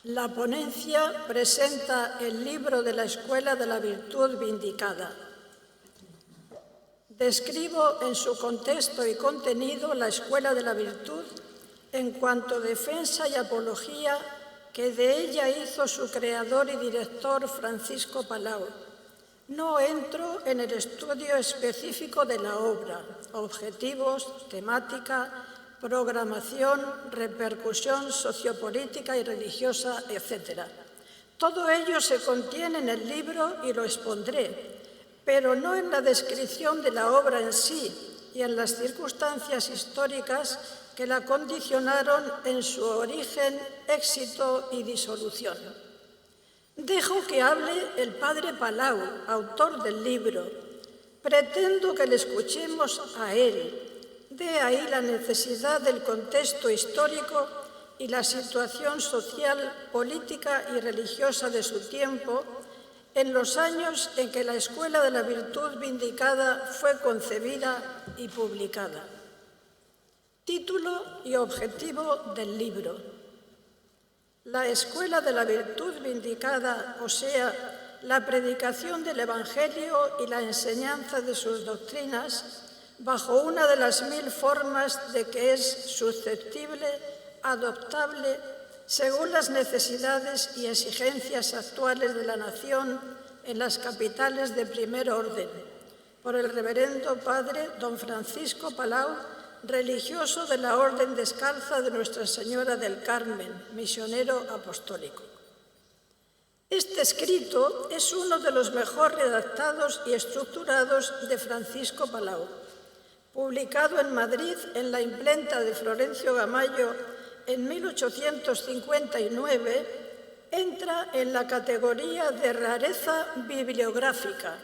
La ponencia presenta el libro de la Escuela de la Virtud Vindicada. Describo en su contexto y contenido la Escuela de la Virtud en cuanto a defensa y apología que de ella hizo su creador y director Francisco Palau. No entro en el estudio específico de la obra, objetivos, temática, programación, repercusión sociopolítica y religiosa, etc. Todo ello se contiene en el libro y lo expondré, pero no en la descripción de la obra en sí y en las circunstancias históricas que la condicionaron en su origen, éxito y disolución. Dejo que hable el padre Palau, autor del libro. Pretendo que le escuchemos a él. De ahí la necesidad del contexto histórico y la situación social, política y religiosa de su tiempo en los años en que la Escuela de la Virtud Vindicada fue concebida y publicada. Título y objetivo del libro. La Escuela de la Virtud Vindicada, o sea, la predicación del Evangelio y la enseñanza de sus doctrinas, bajo una de las 1000 formas de que es susceptible, adoptable, según las necesidades y exigencias actuales de la nación en las capitales de primer orden, por el reverendo padre don Francisco Palau, religioso de la Orden Descalza de Nuestra Señora del Carmen, misionero apostólico. Este escrito es uno de los mejor redactados y estructurados de Francisco Palau. Publicado en Madrid en la imprenta de Florencio Gamayo en 1859, entra en la categoría de rareza bibliográfica.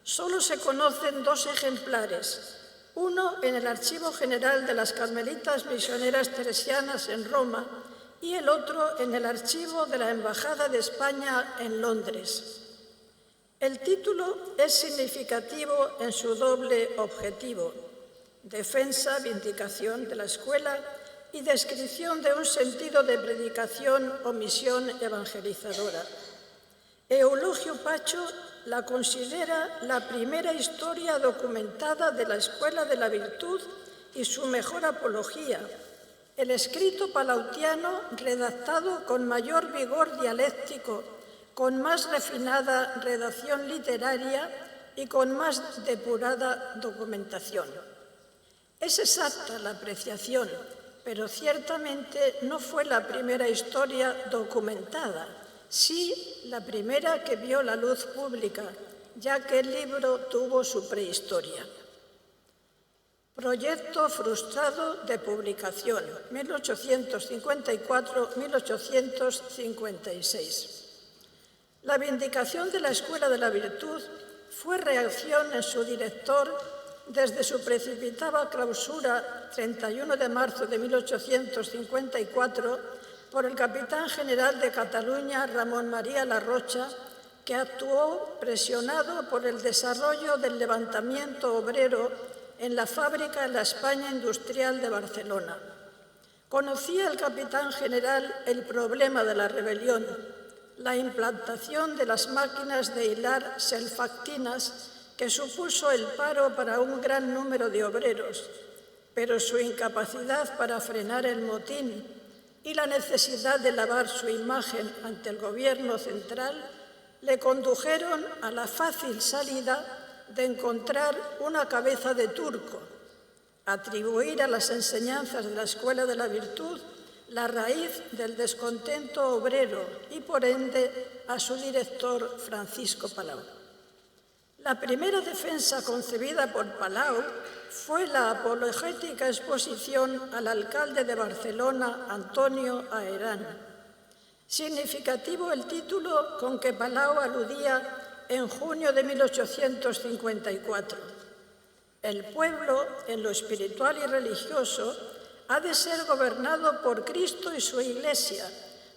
Solo se conocen 2 ejemplares, uno en el Archivo General de las Carmelitas Misioneras Teresianas en Roma y el otro en el Archivo de la Embajada de España en Londres. El título es significativo en su doble objetivo: defensa, vindicación de la escuela y descripción de un sentido de predicación o misión evangelizadora. Eulogio Pacho la considera la primera historia documentada de la Escuela de la Virtud y su mejor apología, el escrito palautiano redactado con mayor vigor dialéctico, con más refinada redacción literaria y con más depurada documentación. Es exacta la apreciación, pero ciertamente no fue la primera historia documentada, sí la primera que vio la luz pública, ya que el libro tuvo su prehistoria. Proyecto frustrado de publicación, 1854-1856. La vindicación de la Escuela de la Virtud fue reacción en su director desde su precipitada clausura, 31 de marzo de 1854, por el capitán general de Cataluña, Ramón María La Rocha, que actuó presionado por el desarrollo del levantamiento obrero en la fábrica de la España Industrial de Barcelona. Conocía el capitán general el problema de la rebelión, la implantación de las máquinas de hilar selfactinas que supuso el paro para un gran número de obreros, pero su incapacidad para frenar el motín y la necesidad de lavar su imagen ante el gobierno central le condujeron a la fácil salida de encontrar una cabeza de turco, atribuir a las enseñanzas de la Escuela de la Virtud la raíz del descontento obrero y, por ende, a su director Francisco Palau. La primera defensa concebida por Palau fue la apologética exposición al alcalde de Barcelona, Antonio Aherán. Significativo el título con que Palau aludía en junio de 1854. El pueblo, en lo espiritual y religioso, ha de ser gobernado por Cristo y su Iglesia,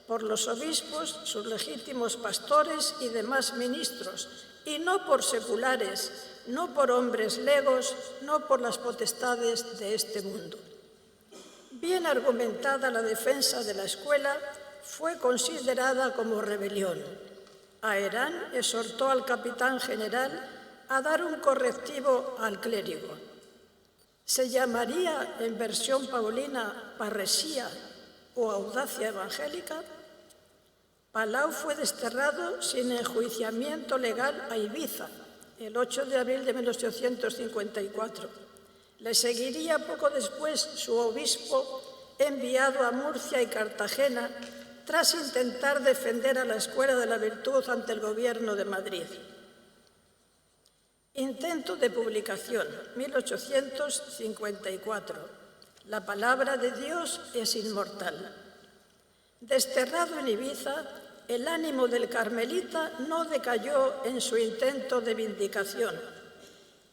por los obispos, sus legítimos pastores y demás ministros, y no por seculares, no por hombres legos, no por las potestades de este mundo. Bien argumentada la defensa de la escuela, fue considerada como rebelión. Aherán exhortó al capitán general a dar un correctivo al clérigo. Se llamaría en versión paulina parresía o audacia evangélica. Palau fue desterrado sin enjuiciamiento legal a Ibiza el 8 de abril de 1854. Le seguiría poco después su obispo enviado a Murcia y Cartagena tras intentar defender a la Escuela de la Virtud ante el gobierno de Madrid. Intento de publicación, 1854. La palabra de Dios es inmortal. Desterrado en Ibiza, el ánimo del carmelita no decayó en su intento de vindicación.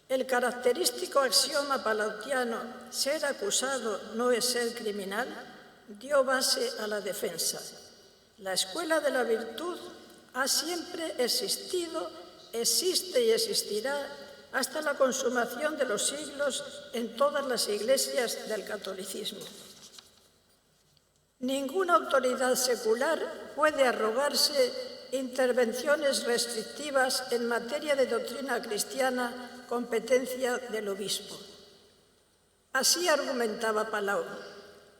El característico axioma palautiano, ser acusado no es ser criminal, dio base a la defensa. La Escuela de la Virtud ha siempre existido, existe y existirá hasta la consumación de los siglos en todas las iglesias del catolicismo. Ninguna autoridad secular puede arrogarse intervenciones restrictivas en materia de doctrina cristiana, competencia del obispo. Así argumentaba Palau: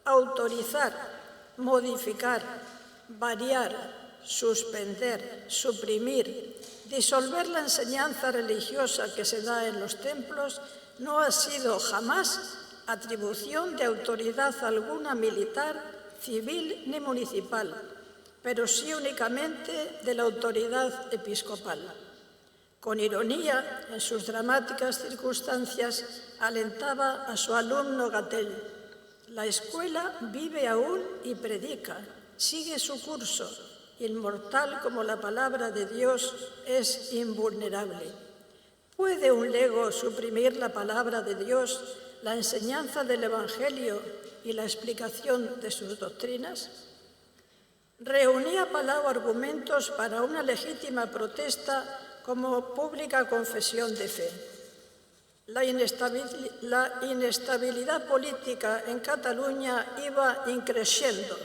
autorizar, modificar, variar, suspender, suprimir, disolver la enseñanza religiosa que se da en los templos no ha sido jamás atribución de autoridad alguna militar, civil ni municipal, pero sí únicamente de la autoridad episcopal. Con ironía, en sus dramáticas circunstancias, alentaba a su alumno Gatell: la escuela vive aún y predica, sigue su curso, inmortal como la palabra de Dios, es invulnerable. ¿Puede un lego suprimir la palabra de Dios, la enseñanza del Evangelio y la explicación de sus doctrinas? Reunía Palau argumentos para una legítima protesta como pública confesión de fe. La inestabilidad política en Cataluña iba increciendo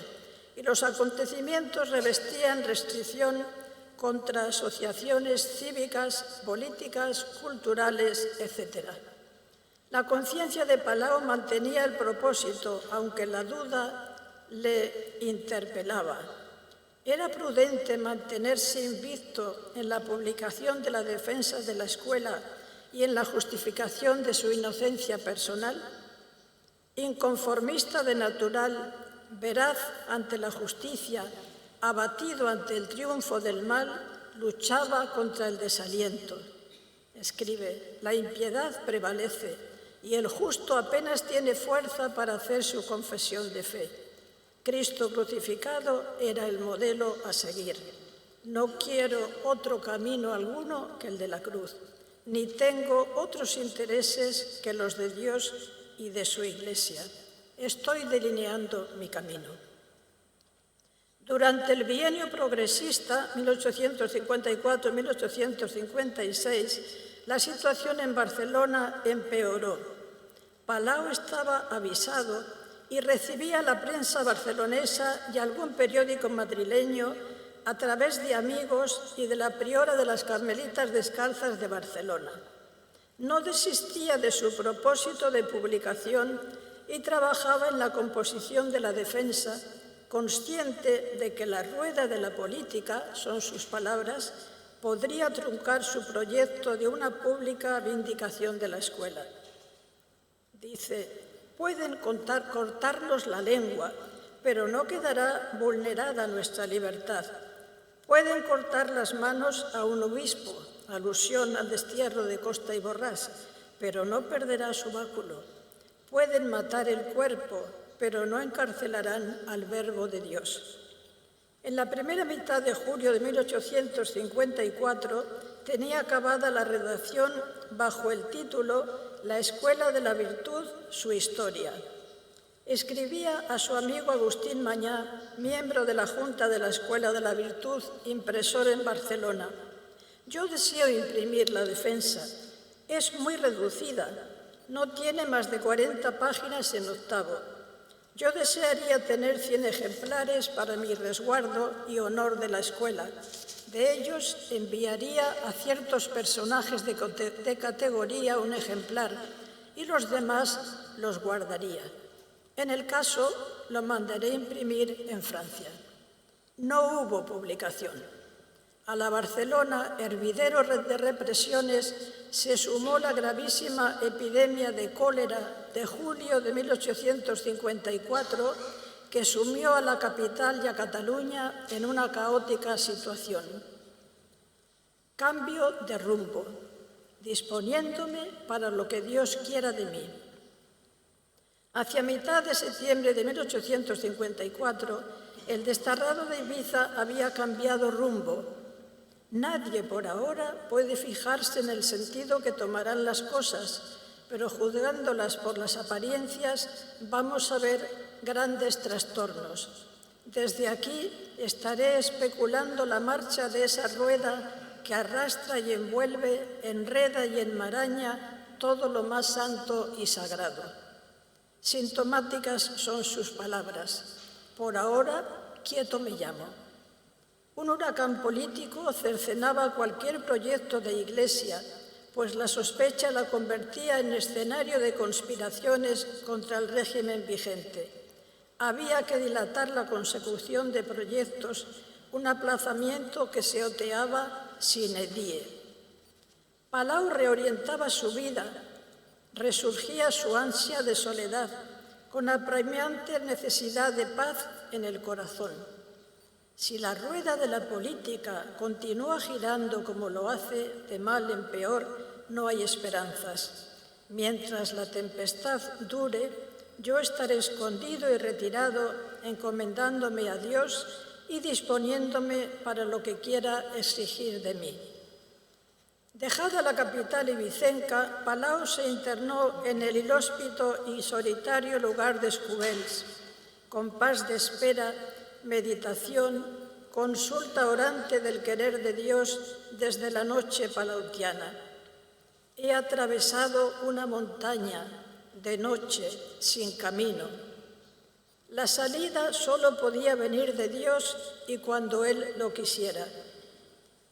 y los acontecimientos revestían restricción contra asociaciones cívicas, políticas, culturales, etc. La conciencia de Palau mantenía el propósito, aunque la duda le interpelaba. ¿Era prudente mantenerse invicto en la publicación de la defensa de la escuela y en la justificación de su inocencia personal? Inconformista de natural, veraz ante la justicia, abatido ante el triunfo del mal, luchaba contra el desaliento. Escribe: la impiedad prevalece y el justo apenas tiene fuerza para hacer su confesión de fe. Cristo crucificado era el modelo a seguir. No quiero otro camino alguno que el de la cruz, ni tengo otros intereses que los de Dios y de su Iglesia. Estoy delineando mi camino. Durante el bienio progresista, 1854-1856, la situación en Barcelona empeoró. Palau estaba avisado y recibía la prensa barcelonesa y algún periódico madrileño a través de amigos y de la priora de las Carmelitas Descalzas de Barcelona. No desistía de su propósito de publicación y trabajaba en la composición de la defensa, consciente de que la rueda de la política, son sus palabras, podría truncar su proyecto de una pública vindicación de la escuela. Dice: pueden cortarnos la lengua, pero no quedará vulnerada nuestra libertad. Pueden cortar las manos a un obispo, alusión al destierro de Costa y Borràs, pero no perderá su báculo. Pueden matar el cuerpo, pero no encarcelarán al Verbo de Dios. En la primera mitad de julio de 1854 tenía acabada la redacción bajo el título La Escuela de la Virtud, su historia. Escribía a su amigo Agustín Mañá, miembro de la Junta de la Escuela de la Virtud, impresor en Barcelona: yo deseo imprimir la defensa. Es muy reducida, no tiene más de 40 páginas en octavo. Yo desearía tener 100 ejemplares para mi resguardo y honor de la escuela. De ellos enviaría a ciertos personajes de categoría un ejemplar y los demás los guardaría. En el caso, lo mandaré imprimir en Francia. No hubo publicación. A la Barcelona, hervidero de represiones, se sumó la gravísima epidemia de cólera de julio de 1854, que sumió a la capital y a Cataluña en una caótica situación. Cambio de rumbo, disponiéndome para lo que Dios quiera de mí. Hacia mitad de septiembre de 1854, el desterrado de Ibiza había cambiado rumbo. Nadie por ahora puede fijarse en el sentido que tomarán las cosas, pero juzgándolas por las apariencias vamos a ver grandes trastornos. Desde aquí estaré especulando la marcha de esa rueda que arrastra y envuelve, enreda y enmaraña todo lo más santo y sagrado. Sintomáticas son sus palabras. Por ahora, quieto me llamo. Un huracán político cercenaba cualquier proyecto de Iglesia, pues la sospecha la convertía en escenario de conspiraciones contra el régimen vigente. Había que dilatar la consecución de proyectos, un aplazamiento que se oteaba sine die. Palau reorientaba su vida, resurgía su ansia de soledad, con apremiante necesidad de paz en el corazón. Si la rueda de la política continúa girando como lo hace, de mal en peor, no hay esperanzas. Mientras la tempestad dure, yo estaré escondido y retirado, encomendándome a Dios y disponiéndome para lo que quiera exigir de mí. Dejada la capital ibicenca, Palau se internó en el inhóspito y solitario lugar de Escubels, compás de espera, meditación, consulta orante del querer de Dios desde la noche palautiana. He atravesado una montaña de noche sin camino. La salida solo podía venir de Dios y cuando Él lo quisiera.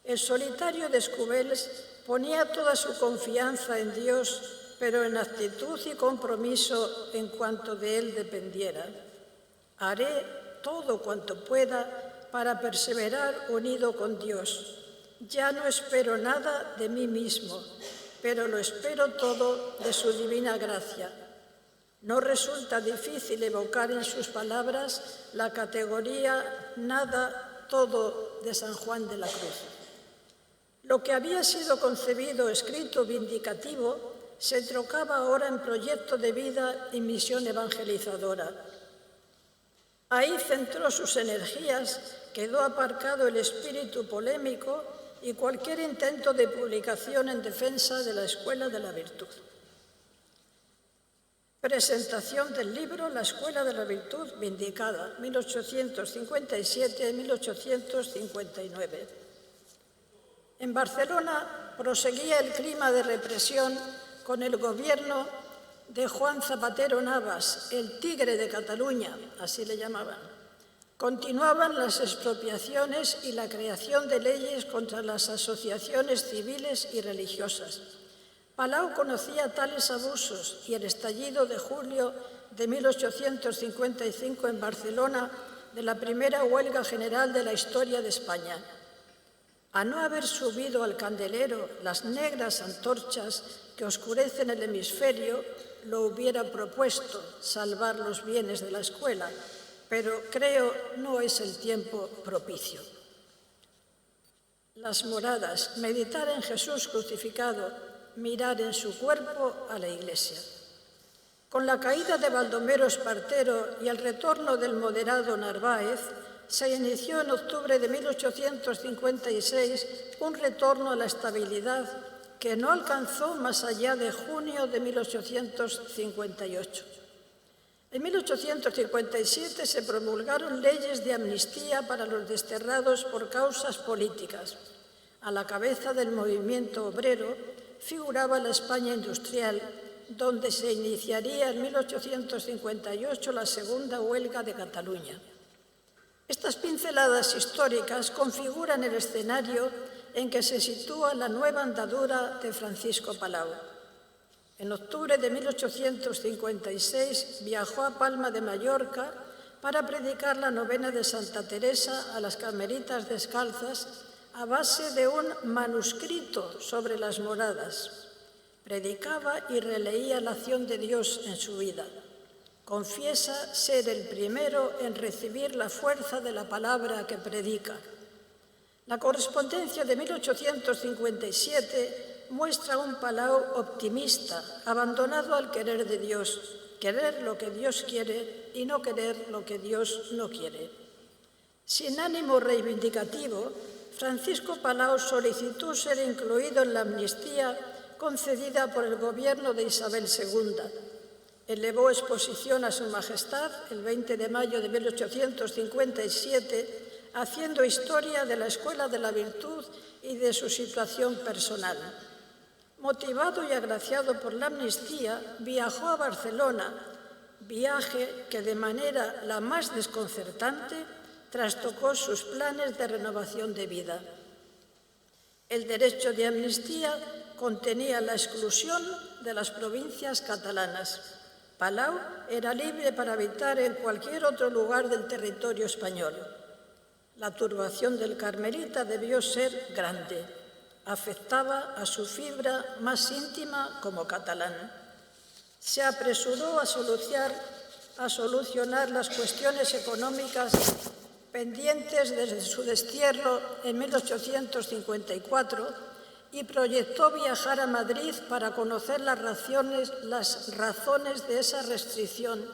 El solitario de Escubels ponía toda su confianza en Dios, pero en actitud y compromiso en cuanto de Él dependiera. Haré todo cuanto pueda para perseverar unido con Dios. Ya no espero nada de mí mismo, pero lo espero todo de su divina gracia. No resulta difícil evocar en sus palabras la categoría nada, todo de San Juan de la Cruz. Lo que había sido concebido, escrito, vindicativo, se trocaba ahora en proyecto de vida y misión evangelizadora. Ahí centró sus energías, quedó aparcado el espíritu polémico y cualquier intento de publicación en defensa de la Escuela de la Virtud. Presentación del libro La Escuela de la Virtud Vindicada, 1857-1859. En Barcelona proseguía el clima de represión con el gobierno de Juan Zapatero Navas, el tigre de Cataluña, así le llamaban. Continuaban las expropiaciones y la creación de leyes contra las asociaciones civiles y religiosas. Palau conocía tales abusos y el estallido de julio de 1855 en Barcelona, de la primera huelga general de la historia de España. A no haber subido al candelero las negras antorchas que oscurecen el hemisferio, lo hubiera propuesto salvar los bienes de la escuela, pero creo no es el tiempo propicio. Las moradas, meditar en Jesús crucificado, mirar en su cuerpo a la Iglesia. Con la caída de Baldomero Espartero y el retorno del moderado Narváez, se inició en octubre de 1856 un retorno a la estabilidad que no alcanzó más allá de junio de 1858. En 1857 se promulgaron leyes de amnistía para los desterrados por causas políticas. A la cabeza del movimiento obrero figuraba la España industrial, donde se iniciaría en 1858 la segunda huelga de Cataluña. Estas pinceladas históricas configuran el escenario en que se sitúa la nueva andadura de Francisco Palau. En octubre de 1856 viajó a Palma de Mallorca para predicar la novena de Santa Teresa a las carmelitas descalzas a base de un manuscrito sobre las moradas. Predicaba y releía la acción de Dios en su vida. Confiesa ser el primero en recibir la fuerza de la palabra que predica. La correspondencia de 1857 muestra un Palau optimista, abandonado al querer de Dios, querer lo que Dios quiere y no querer lo que Dios no quiere. Sin ánimo reivindicativo, Francisco Palau solicitó ser incluido en la amnistía concedida por el gobierno de Isabel II. Elevó exposición a Su Majestad el 20 de mayo de 1857, haciendo historia de la Escuela de la Virtud y de su situación personal. Motivado y agraciado por la amnistía, viajó a Barcelona, viaje que de manera la más desconcertante trastocó sus planes de renovación de vida. El derecho de amnistía contenía la exclusión de las provincias catalanas. Palau era libre para habitar en cualquier otro lugar del territorio español. La turbación del carmelita debió ser grande. Afectaba a su fibra más íntima como catalán. Se apresuró a solucionar las cuestiones económicas pendientes desde su destierro en 1854 y proyectó viajar a Madrid para conocer las razones de esa restricción,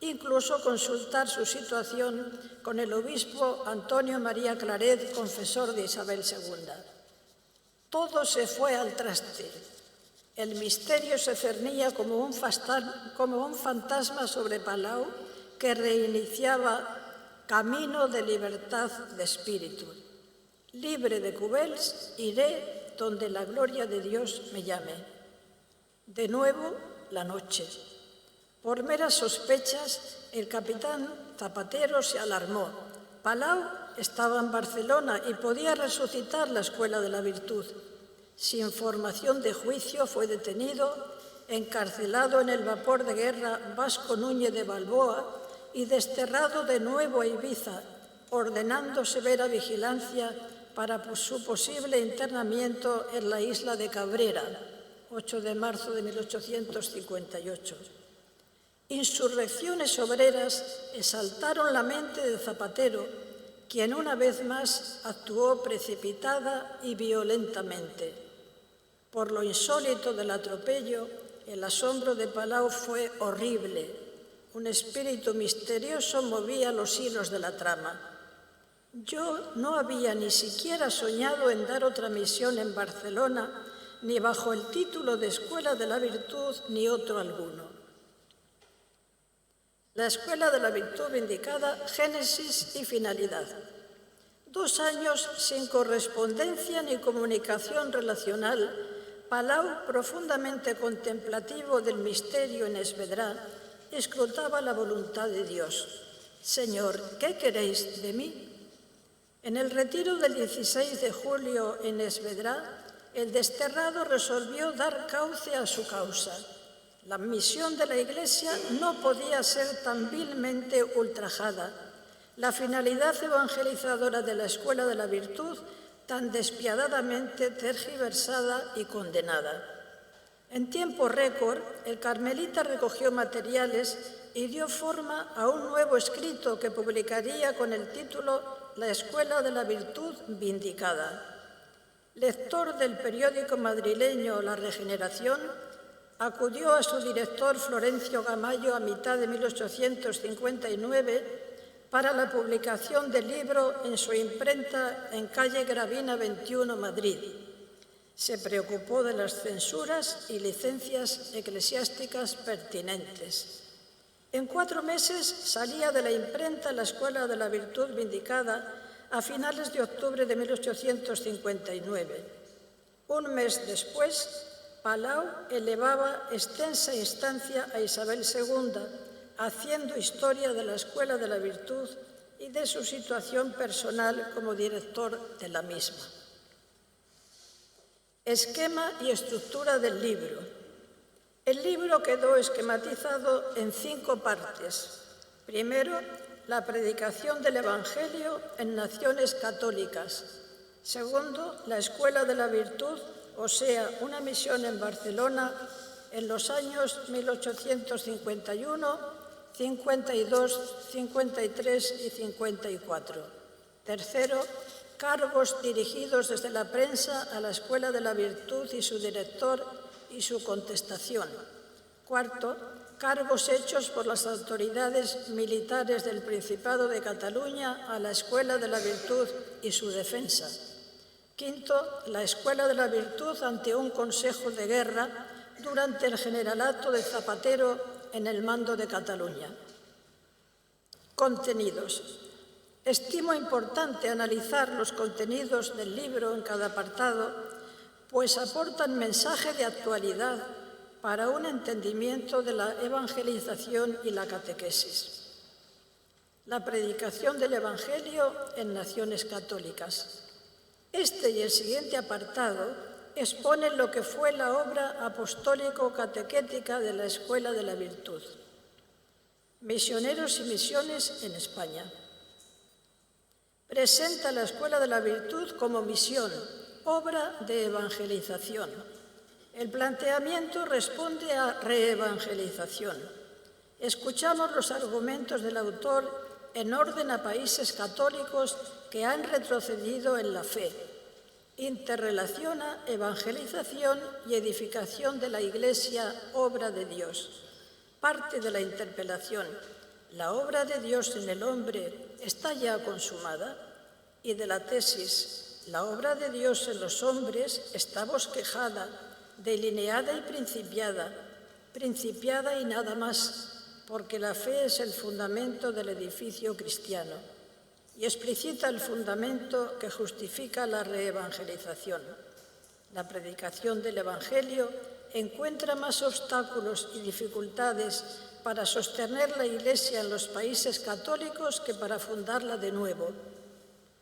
incluso consultar su situación con el obispo Antonio María Claret, confesor de Isabel II. Todo se fue al traste. El misterio se cernía como un fantasma sobre Palau que reiniciaba camino de libertad de espíritu. Libre de Cubells, iré donde la gloria de Dios me llame. De nuevo, la noche. Por meras sospechas, el capitán Zapatero se alarmó. Palau estaba en Barcelona y podía resucitar la Escuela de la Virtud. Sin formación de juicio fue detenido, encarcelado en el vapor de guerra Vasco Núñez de Balboa y desterrado de nuevo a Ibiza, ordenando severa vigilancia para su posible internamiento en la isla de Cabrera, 8 de marzo de 1858. Insurrecciones obreras exaltaron la mente de Zapatero, quien una vez más actuó precipitada y violentamente. Por lo insólito del atropello, el asombro de Palau fue horrible. Un espíritu misterioso movía los hilos de la trama. Yo no había ni siquiera soñado en dar otra misión en Barcelona, ni bajo el título de Escuela de la Virtud, ni otro alguno. La Escuela de la Virtud Vindicada, génesis y finalidad. 2 años sin correspondencia ni comunicación relacional, Palau, profundamente contemplativo del misterio en Esvedra, escrutaba la voluntad de Dios. Señor, ¿qué queréis de mí? En el retiro del 16 de julio en Esvedra, el desterrado resolvió dar cauce a su causa. La misión de la Iglesia no podía ser tan vilmente ultrajada. La finalidad evangelizadora de la Escuela de la Virtud tan despiadadamente tergiversada y condenada. En tiempo récord, el carmelita recogió materiales y dio forma a un nuevo escrito que publicaría con el título La Escuela de la Virtud Vindicada. Lector del periódico madrileño La Regeneración, acudió a su director Florencio Gamayo a mitad de 1859 para la publicación del libro en su imprenta en calle Gravina 21, Madrid. Se preocupó de las censuras y licencias eclesiásticas pertinentes. En 4 meses salía de la imprenta La Escuela de la Virtud Vindicada a finales de octubre de 1859. Un mes después, Palau elevaba extensa instancia a Isabel II, haciendo historia de la Escuela de la Virtud y de su situación personal como director de la misma. Esquema y estructura del libro. El libro quedó esquematizado en 5 partes. Primero, la predicación del Evangelio en naciones católicas. Segundo, la Escuela de la Virtud, o sea, una misión en Barcelona en los años 1851, 52, 53 y 54. Tercero, cargos dirigidos desde la prensa a la Escuela de la Virtud y su director y su contestación. Cuarto, cargos hechos por las autoridades militares del Principado de Cataluña a la Escuela de la Virtud y su defensa. Quinto, la Escuela de la Virtud ante un consejo de guerra durante el generalato de Zapatero en el mando de Cataluña. Contenidos. Estimo importante analizar los contenidos del libro en cada apartado, pues aportan mensaje de actualidad para un entendimiento de la evangelización y la catequesis. La predicación del Evangelio en naciones católicas. Este y el siguiente apartado exponen lo que fue la obra apostólico-catequética de la Escuela de la Virtud. Misioneros y misiones en España. Presenta la Escuela de la Virtud como misión, obra de evangelización. El planteamiento responde a reevangelización. Escuchamos los argumentos del autor en orden a países católicos que han retrocedido en la fe. Interrelaciona evangelización y edificación de la Iglesia, obra de Dios. Parte de la interpelación. ¿La obra de Dios en el hombre está ya consumada? Y de la tesis. La obra de Dios en los hombres está bosquejada, delineada y principiada y nada más, porque la fe es el fundamento del edificio cristiano y explicita el fundamento que justifica la reevangelización. La predicación del Evangelio encuentra más obstáculos y dificultades para sostener la Iglesia en los países católicos que para fundarla de nuevo.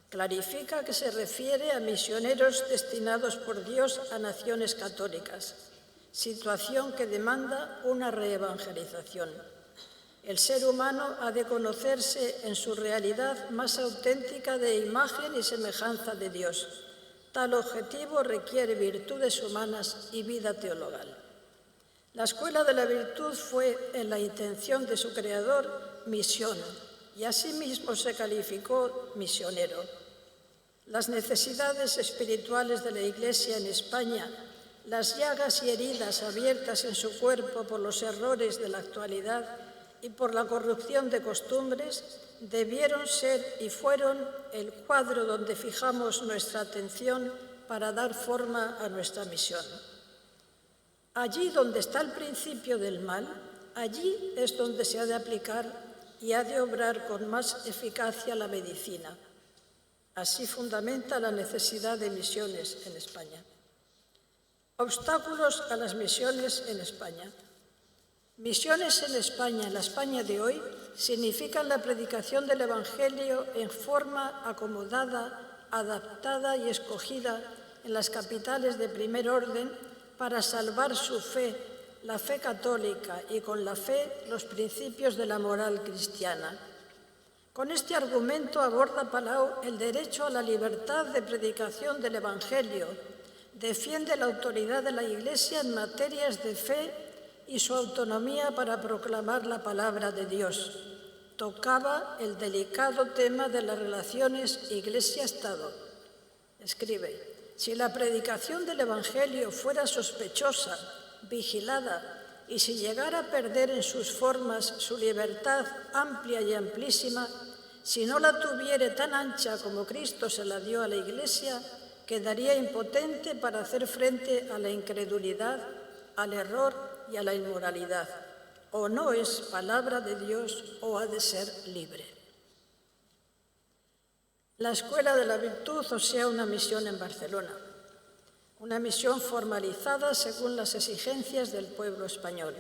Clarifica que se refiere a misioneros destinados por Dios a naciones católicas, situación que demanda una reevangelización. El ser humano ha de conocerse en su realidad más auténtica de imagen y semejanza de Dios. Tal objetivo requiere virtudes humanas y vida teologal. La Escuela de la Virtud fue, en la intención de su creador, misión, y asimismo se calificó misionero. Las necesidades espirituales de la Iglesia en España, las llagas y heridas abiertas en su cuerpo por los errores de la actualidad y por la corrupción de costumbres, debieron ser y fueron el cuadro donde fijamos nuestra atención para dar forma a nuestra misión. Allí donde está el principio del mal, allí es donde se ha de aplicar y ha de obrar con más eficacia la medicina. Así fundamenta la necesidad de misiones en España. Obstáculos a las misiones en España. Misiones en España, en la España de hoy, significan la predicación del Evangelio en forma acomodada, adaptada y escogida en las capitales de primer orden para salvar su fe, la fe católica, y con la fe los principios de la moral cristiana. Con este argumento aborda Palau el derecho a la libertad de predicación del Evangelio, defiende la autoridad de la Iglesia en materias de fe y su autonomía para proclamar la palabra de Dios. Tocaba el delicado tema de las relaciones Iglesia-Estado. Escribe: si la predicación del Evangelio fuera sospechosa, vigilada, y si llegara a perder en sus formas su libertad amplia y amplísima, si no la tuviere tan ancha como Cristo se la dio a la Iglesia, quedaría impotente para hacer frente a la incredulidad, al error y a la inmoralidad. O no es palabra de Dios o ha de ser libre. La Escuela de la Virtud, o sea, una misión en Barcelona. una misión formalizada según las exigencias del pueblo español.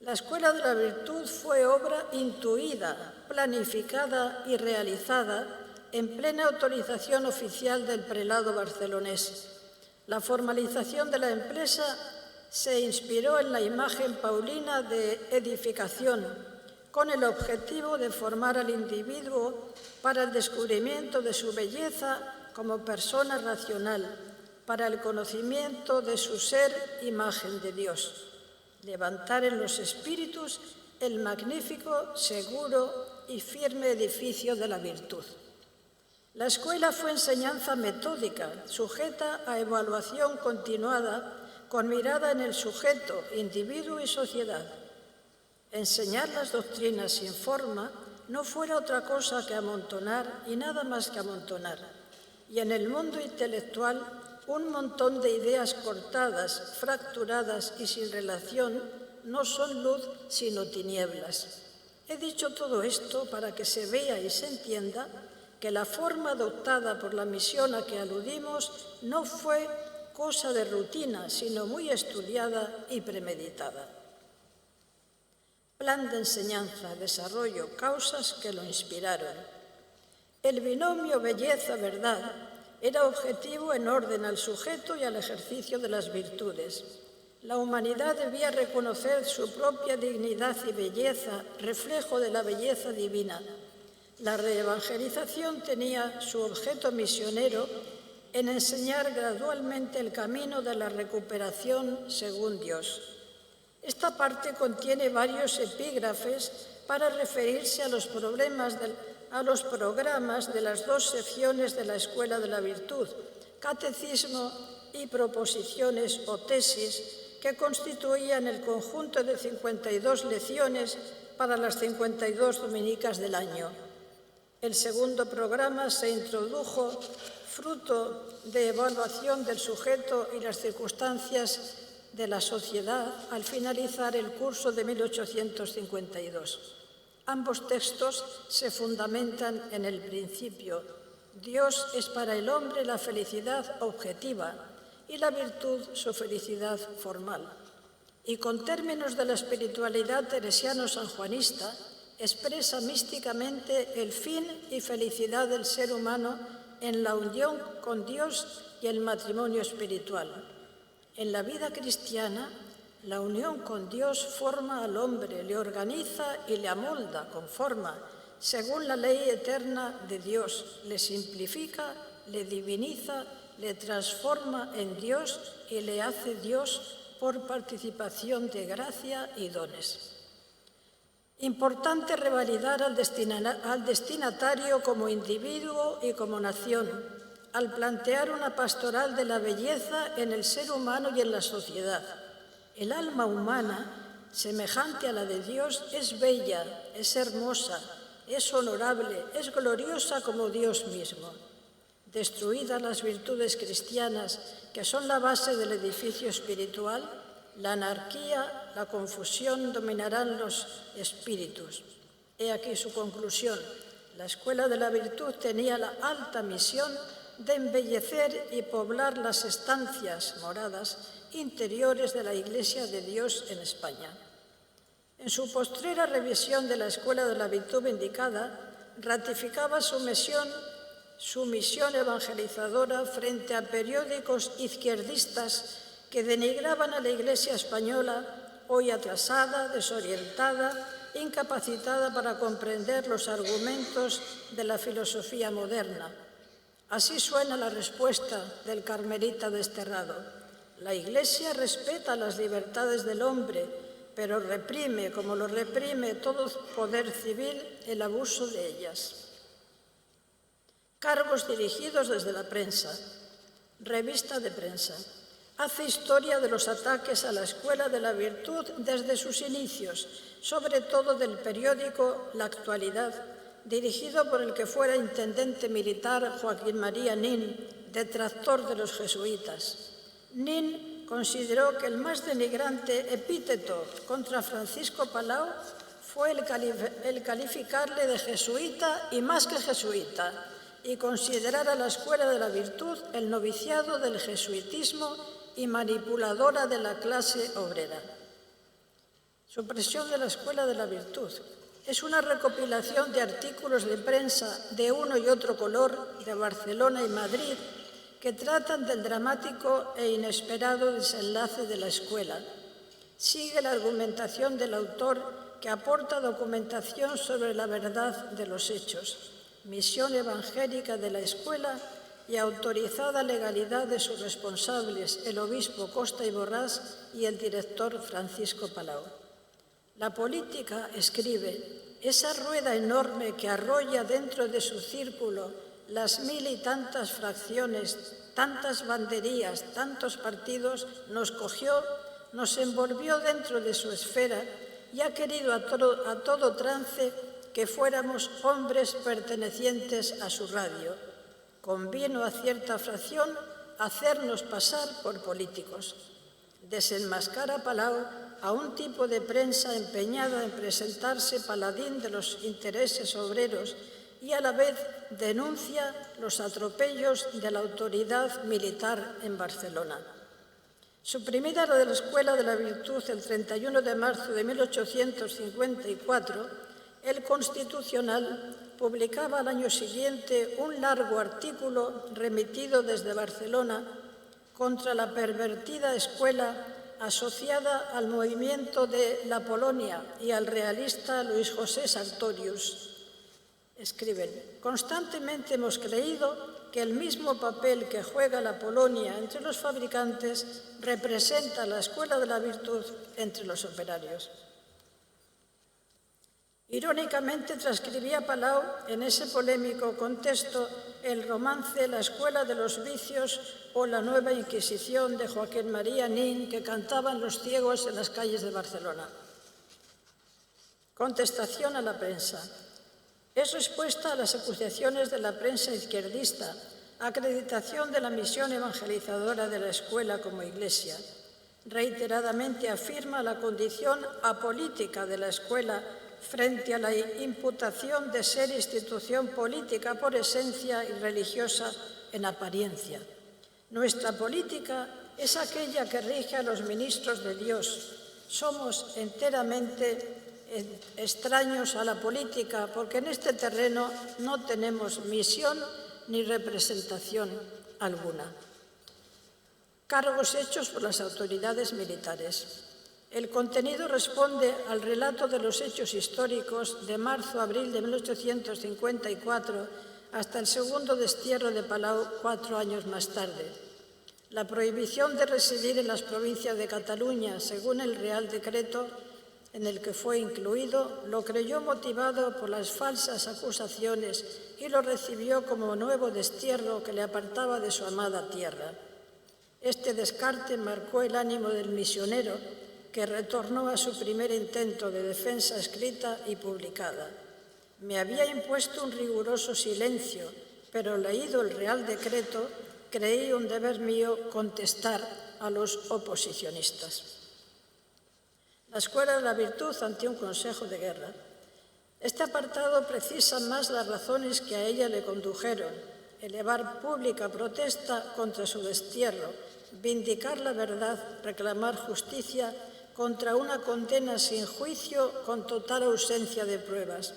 La Escuela de la Virtud fue obra intuida, planificada y realizada en plena autorización oficial del prelado barcelonés. La formalización de la empresa se inspiró en la imagen paulina de edificación, con el objetivo de formar al individuo para el descubrimiento de su belleza como persona racional, para el conocimiento de su ser imagen de Dios, levantar en los espíritus el magnífico, seguro y firme edificio de la virtud. La escuela fue enseñanza metódica, sujeta a evaluación continuada, con mirada en el sujeto, individuo y sociedad. Enseñar las doctrinas sin forma no fuera otra cosa que amontonar y nada más que amontonar. Y en el mundo intelectual, un montón de ideas cortadas, fracturadas y sin relación no son luz sino tinieblas. He dicho todo esto para que se vea y se entienda que la forma adoptada por la misión a que aludimos no fue cosa de rutina, sino muy estudiada y premeditada. Plan de enseñanza, desarrollo, causas que lo inspiraron. El binomio belleza-verdad era objetivo en orden al sujeto y al ejercicio de las virtudes. La humanidad debía reconocer su propia dignidad y belleza, reflejo de la belleza divina. La reevangelización tenía su objeto misionero en enseñar gradualmente el camino de la recuperación según Dios. Esta parte contiene varios epígrafes para referirse a los programas de las dos secciones de la Escuela de la Virtud, Catecismo y Proposiciones o Tesis, que constituían el conjunto de 52 lecciones para las 52 dominicas del año. El segundo programa se introdujo fruto de evaluación del sujeto y las circunstancias de la sociedad al finalizar el curso de 1852. Ambos textos se fundamentan en el principio: Dios es para el hombre la felicidad objetiva y la virtud su felicidad formal. Y con términos de la espiritualidad teresiano-sanjuanista, expresa místicamente el fin y felicidad del ser humano en la unión con Dios y el matrimonio espiritual. En la vida cristiana, la unión con Dios forma al hombre, le organiza y le amolda con forma, según la ley eterna de Dios, le simplifica, le diviniza, le transforma en Dios y le hace Dios por participación de gracia y dones. Importante revalidar al destinatario como individuo y como nación, al plantear una pastoral de la belleza en el ser humano y en la sociedad. El alma humana, semejante a la de Dios, es bella, es hermosa, es honorable, es gloriosa como Dios mismo. Destruidas las virtudes cristianas, que son la base del edificio espiritual, la anarquía, la confusión dominarán los espíritus. He aquí su conclusión. La Escuela de la Virtud tenía la alta misión de embellecer y poblar las estancias, moradas, interiores de la Iglesia de Dios en España. En su postrera revisión de la Escuela de la Virtud indicada, ratificaba su misión evangelizadora frente a periódicos izquierdistas que denigraban a la Iglesia española, hoy atrasada, desorientada, incapacitada para comprender los argumentos de la filosofía moderna. Así suena la respuesta del carmelita desterrado. La Iglesia respeta las libertades del hombre, pero reprime, como lo reprime todo poder civil, el abuso de ellas. Cargos dirigidos desde la prensa. Revista de prensa. Hace historia de los ataques a la Escuela de la Virtud desde sus inicios, sobre todo del periódico La Actualidad, dirigido por el que fuera intendente militar Joaquín María Nin, detractor de los jesuitas. Nin consideró que el más denigrante epíteto contra Francisco Palau fue el calificarle de jesuita y más que jesuita, y considerar a la Escuela de la Virtud el noviciado del jesuitismo y manipuladora de la clase obrera. Supresión de la Escuela de la Virtud. Es una recopilación de artículos de prensa de uno y otro color de Barcelona y Madrid que tratan del dramático e inesperado desenlace de la escuela. Sigue la argumentación del autor, que aporta documentación sobre la verdad de los hechos, misión evangélica de la escuela y autorizada legalidad de sus responsables, el obispo Costa y Borràs y el director Francisco Palau. La política, escribe, esa rueda enorme que arrolla dentro de su círculo las mil y tantas fracciones, tantas banderías, tantos partidos, nos cogió, nos envolvió dentro de su esfera y ha querido a todo trance que fuéramos hombres pertenecientes a su radio. Convino a cierta fracción hacernos pasar por políticos. Desenmascara Palau a un tipo de prensa empeñada en presentarse paladín de los intereses obreros y a la vez denuncia los atropellos de la autoridad militar en Barcelona. Suprimida la de la Escuela de la Virtud el 31 de marzo de 1854, el Constitucional publicaba al año siguiente un largo artículo remitido desde Barcelona contra la pervertida escuela asociada al movimiento de la Polonia y al realista Luis José Sartorius. Escriben, constantemente hemos creído que el mismo papel que juega la Polonia entre los fabricantes representa la Escuela de la Virtud entre los operarios. Irónicamente transcribía Palau en ese polémico contexto el romance La Escuela de los Vicios o La Nueva Inquisición de Joaquín María Nin que cantaban los ciegos en las calles de Barcelona. Contestación a la prensa. Es respuesta a las acusaciones de la prensa izquierdista, acreditación de la misión evangelizadora de la escuela como iglesia. Reiteradamente afirma la condición apolítica de la escuela frente a la imputación de ser institución política por esencia y religiosa en apariencia. Nuestra política es aquella que rige a los ministros de Dios. Somos enteramente extraños a la política porque en este terreno no tenemos misión ni representación alguna. Cargos hechos por las autoridades militares. El contenido responde al relato de los hechos históricos de marzo-abril de 1854 hasta el segundo destierro de Palau 4 años más tarde. La prohibición de residir en las provincias de Cataluña, según el Real Decreto en el que fue incluido, lo creyó motivado por las falsas acusaciones y lo recibió como nuevo destierro que le apartaba de su amada tierra. Este descarte marcó el ánimo del misionero, que retornó a su primer intento de defensa escrita y publicada. Me había impuesto un riguroso silencio, pero leído el Real Decreto, creí un deber mío contestar a los oposicionistas. La Escuela de la Virtud ante un consejo de guerra. Este apartado precisa más las razones que a ella le condujeron: elevar pública protesta contra su destierro, vindicar la verdad, reclamar justicia contra una condena sin juicio con total ausencia de pruebas.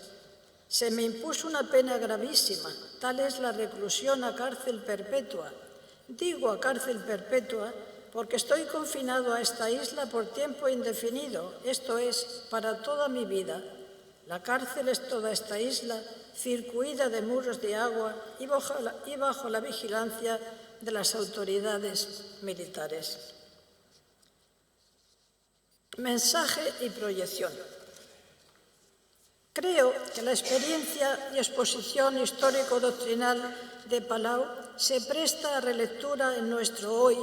Se me impuso una pena gravísima, tal es la reclusión a cárcel perpetua. Digo a cárcel perpetua porque estoy confinado a esta isla por tiempo indefinido, esto es, para toda mi vida. La cárcel es toda esta isla, circuida de muros de agua y bajo la vigilancia de las autoridades militares. Mensaje y proyección. Creo que la experiencia y exposición histórico-doctrinal de Palau se presta a relectura en nuestro hoy,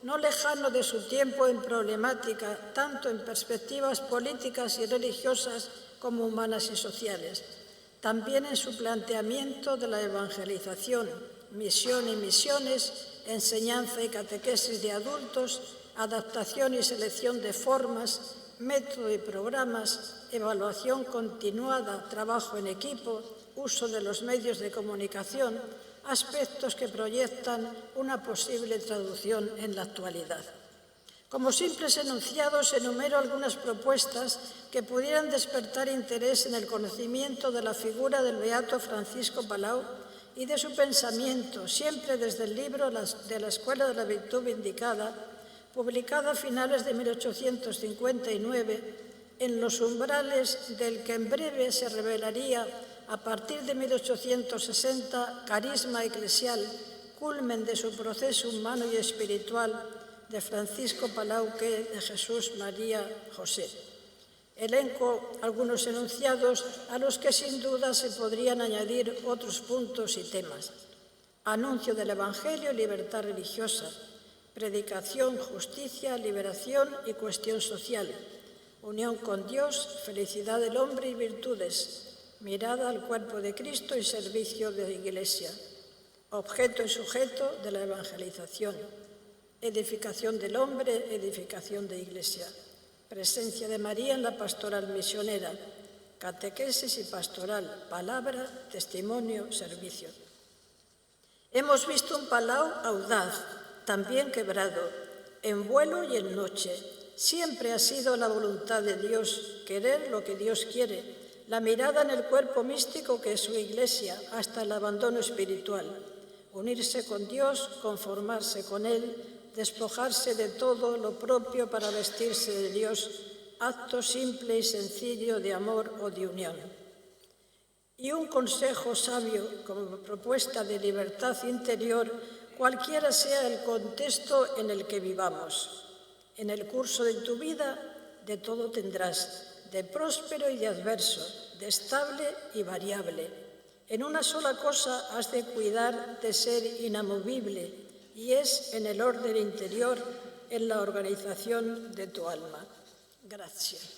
no lejano de su tiempo en problemática, tanto en perspectivas políticas y religiosas como humanas y sociales. También en su planteamiento de la evangelización, misión y misiones, enseñanza y catequesis de adultos, adaptación y selección de formas, método y programas, evaluación continuada, trabajo en equipo, uso de los medios de comunicación, aspectos que proyectan una posible traducción en la actualidad. Como simples enunciados, enumero algunas propuestas que pudieran despertar interés en el conocimiento de la figura del beato Francisco Palau y de su pensamiento, siempre desde el libro de la Escuela de la Virtud Vindicada, publicado a finales de 1859, en los umbrales del que en breve se revelaría, a partir de 1860, carisma eclesial, culmen de su proceso humano y espiritual, de Francisco Palau, que de Jesús María José. Elenco algunos enunciados a los que sin duda se podrían añadir otros puntos y temas. Anuncio del Evangelio y libertad religiosa, predicación, justicia, liberación y cuestión social, unión con Dios, felicidad del hombre y virtudes, mirada al cuerpo de Cristo y servicio de la Iglesia, objeto y sujeto de la evangelización, edificación del hombre, edificación de Iglesia, presencia de María en la pastoral misionera, catequesis y pastoral, palabra, testimonio, servicio. Hemos visto un Palau audaz, también quebrado, en vuelo y en noche. Siempre ha sido la voluntad de Dios, querer lo que Dios quiere, la mirada en el cuerpo místico que es su Iglesia, hasta el abandono espiritual, unirse con Dios, conformarse con Él, despojarse de todo lo propio para vestirse de Dios, acto simple y sencillo de amor o de unión. Y un consejo sabio como propuesta de libertad interior, cualquiera sea el contexto en el que vivamos. En el curso de tu vida de todo tendrás, de próspero y de adverso, de estable y variable. En una sola cosa has de cuidar de ser inamovible, y es en el orden interior, en la organización de tu alma. Gracias.